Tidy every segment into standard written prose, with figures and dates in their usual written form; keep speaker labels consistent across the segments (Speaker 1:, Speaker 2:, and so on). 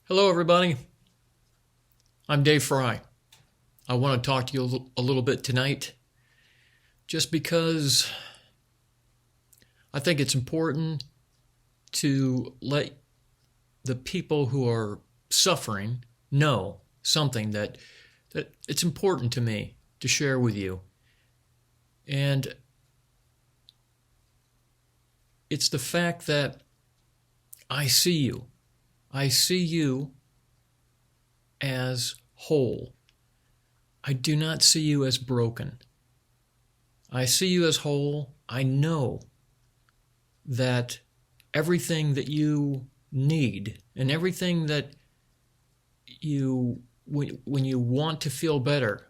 Speaker 1: Hello, everybody. I'm Dave Fry. I want to talk to you a little bit tonight just because I think it's important to let the people who are suffering know something that it's important to me to share with you. And it's the fact that I see you. I see you as whole. I do not see you as broken. I see you as whole. I know that everything that you need and everything that when you want to feel better,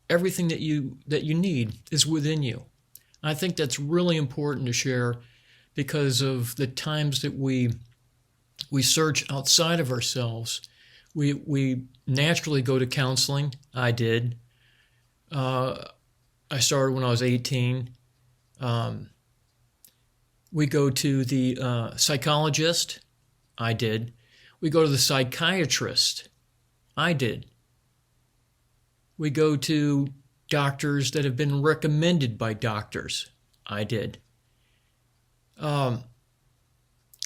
Speaker 1: everything that you need is within you. I think that's really important to share because of the times that we search outside of ourselves. We naturally go to counseling. I did. I started when I was 18. We go to the psychologist. I did. We go to the psychiatrist. I did. We go to doctors that have been recommended by doctors. I did.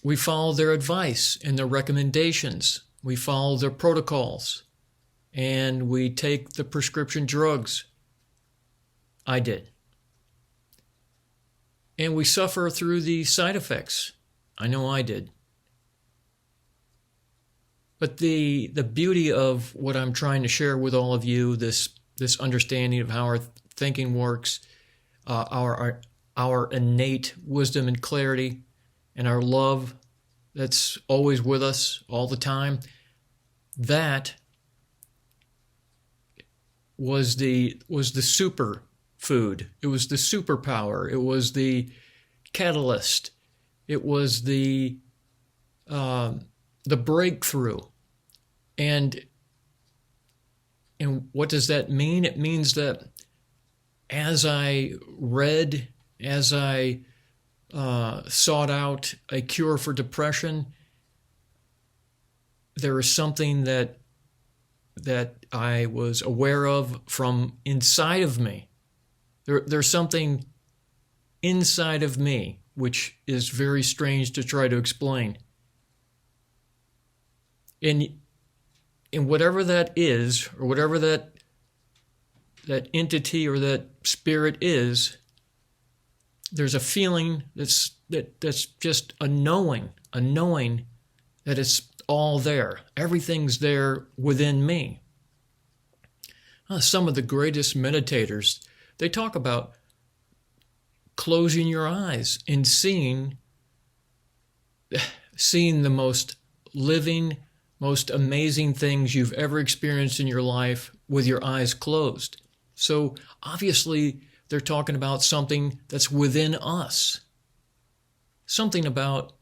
Speaker 1: We follow their advice and their recommendations. We follow their protocols. And we take the prescription drugs. I did. And we suffer through the side effects. I know I did. But the beauty of what I'm trying to share with all of you, this understanding of how our thinking works, our innate wisdom and clarity, and our love that's always with us all the time, that was the super food. It was the superpower. It was the catalyst. It was the breakthrough. And what does that mean? It means that as I read, as I sought out a cure for depression, there is something that I was aware of from inside of me. There's something inside of me which is very strange to try to explain. And whatever that is, or whatever that entity or that spirit is, there's a feeling that's just a knowing that it's all there. Everything's there within me. Some of the greatest meditators, they talk about closing your eyes and seeing the most living, most amazing things you've ever experienced in your life with your eyes closed. So obviously they're talking about something that's within us. Something about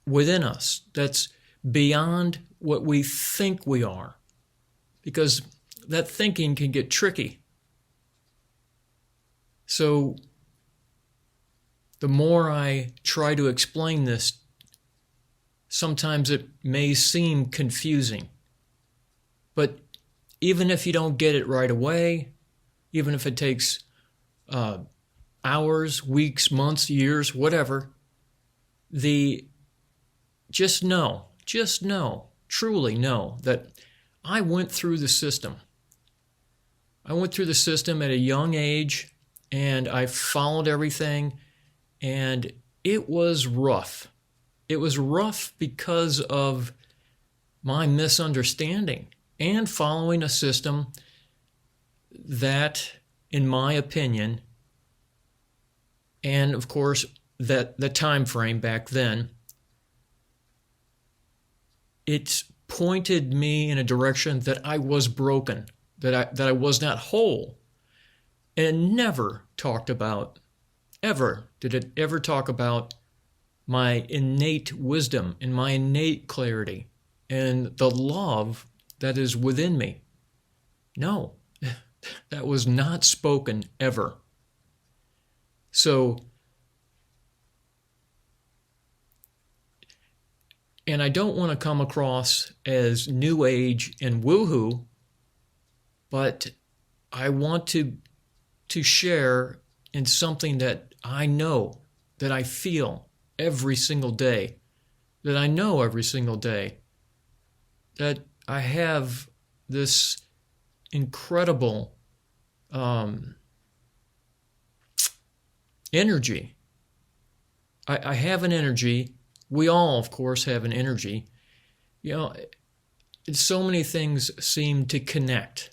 Speaker 1: within us that's beyond what we think we are. Because that thinking can get tricky. So the more I try to explain this, sometimes it may seem confusing. But even if you don't get it right away, even if it takes hours, weeks, months, years, whatever, just know, truly know that I went through the system. I went through the system at a young age, and I followed everything, and it was rough. It was rough because of my misunderstanding and following a system that, in my opinion, and of course that the time frame back then, it pointed me in a direction that I was broken, that I was not whole, and never talked about, ever did it ever talk about my innate wisdom and my innate clarity and the love that is within me. No, that was not spoken ever. So And I don't want to come across as new age and woohoo, but I want to share in something that I know, that I feel every single day, that I know every single day, that I have this incredible energy. I have an energy. We all, of course, have an energy. You know, so many things seem to connect.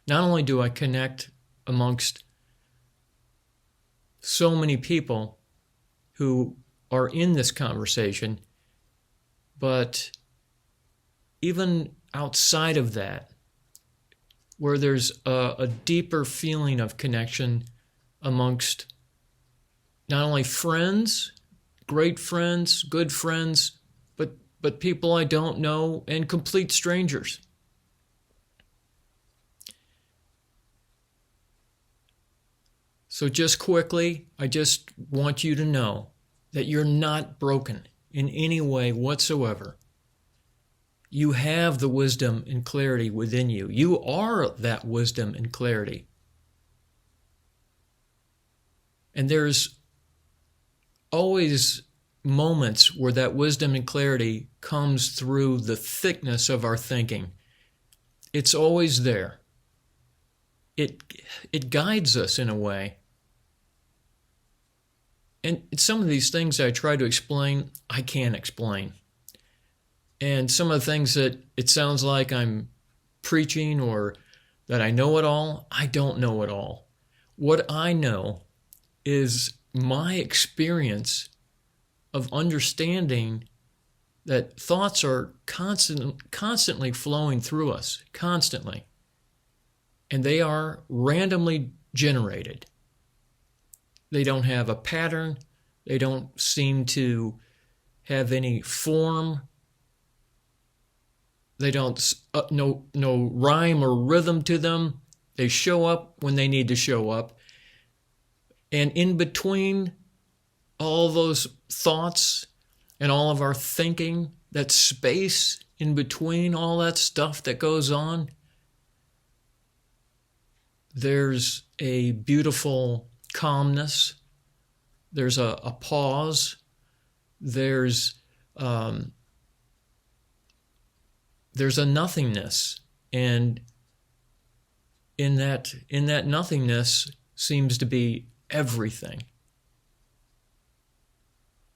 Speaker 1: Not only do I connect amongst so many people who are in this conversation, but even outside of that, where there's a deeper feeling of connection amongst not only friends, great friends, good friends, but people I don't know and complete strangers. So just quickly, I just want you to know that you're not broken in any way whatsoever. You have the wisdom and clarity within you. You are that wisdom and clarity. And there's always moments where that wisdom and clarity comes through the thickness of our thinking. It's always there. It guides us in a way. And some of these things I try to explain, I can't explain. And some of the things that it sounds like I'm preaching or that I know it all, I don't know it all. What I know is my experience of understanding that thoughts are constantly flowing through us, constantly. And they are randomly generated. They don't have a pattern. They don't seem to have any form. They don't, no rhyme or rhythm to them. They show up when they need to show up. And in between all those thoughts and all of our thinking, that space in between all that stuff that goes on, there's a beautiful calmness. There's a pause. There's a nothingness, and in that nothingness seems to be everything.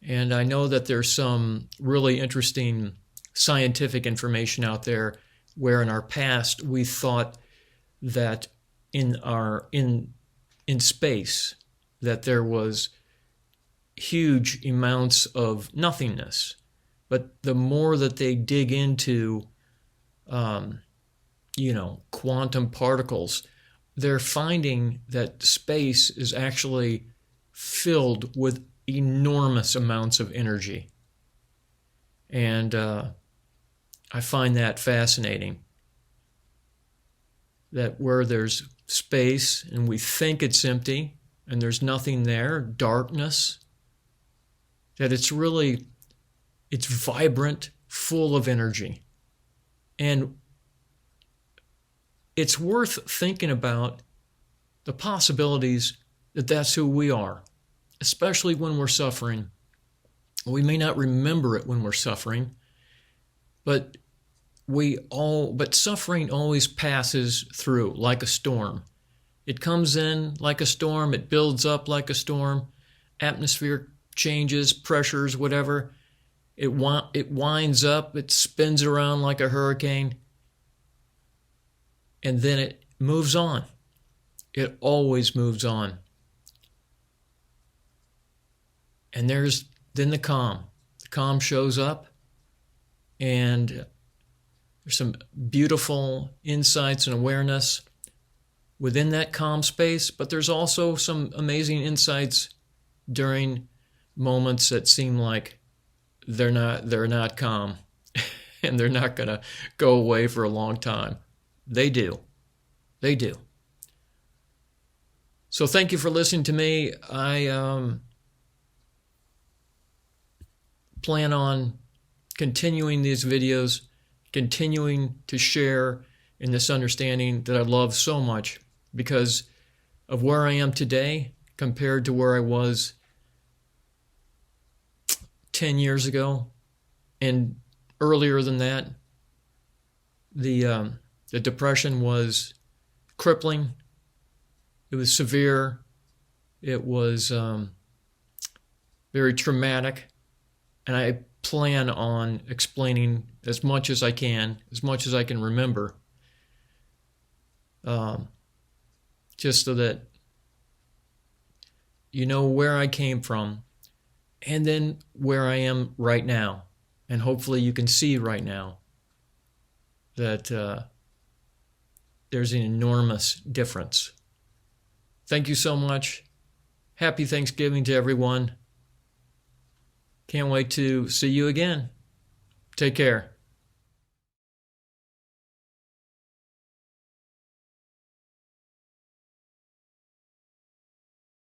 Speaker 1: And I know that there's some really interesting scientific information out there where in our past we thought that in space that there was huge amounts of nothingness. But the more that they dig into quantum particles, they're finding that space is actually filled with enormous amounts of energy. And I find that fascinating. That where there's space and we think it's empty and there's nothing there, darkness, that it's vibrant, full of energy. And it's worth thinking about the possibilities that that's who we are, especially when we're suffering. We may not remember it when we're suffering, but suffering always passes through like a storm. It comes in like a storm, it builds up like a storm, atmosphere changes, pressures, whatever. It winds up, it spins around like a hurricane, and then it moves on. It always moves on. And there's then the calm. The calm shows up, and there's some beautiful insights and awareness within that calm space, but there's also some amazing insights during moments that seem like they're not calm and they're not going to go away for a long time. They do. So thank you for listening to me. I plan on continuing these videos, continuing to share in this understanding that I love so much, because of where I am today compared to where I was 10 years ago and earlier than that. The depression was crippling. It was severe. It was very traumatic. And I plan on explaining as much as I can, as much as I can remember, just so that you know where I came from and then where I am right now. And hopefully you can see right now that there's an enormous difference. Thank you so much. Happy Thanksgiving to everyone. Can't wait to see you again. Take care.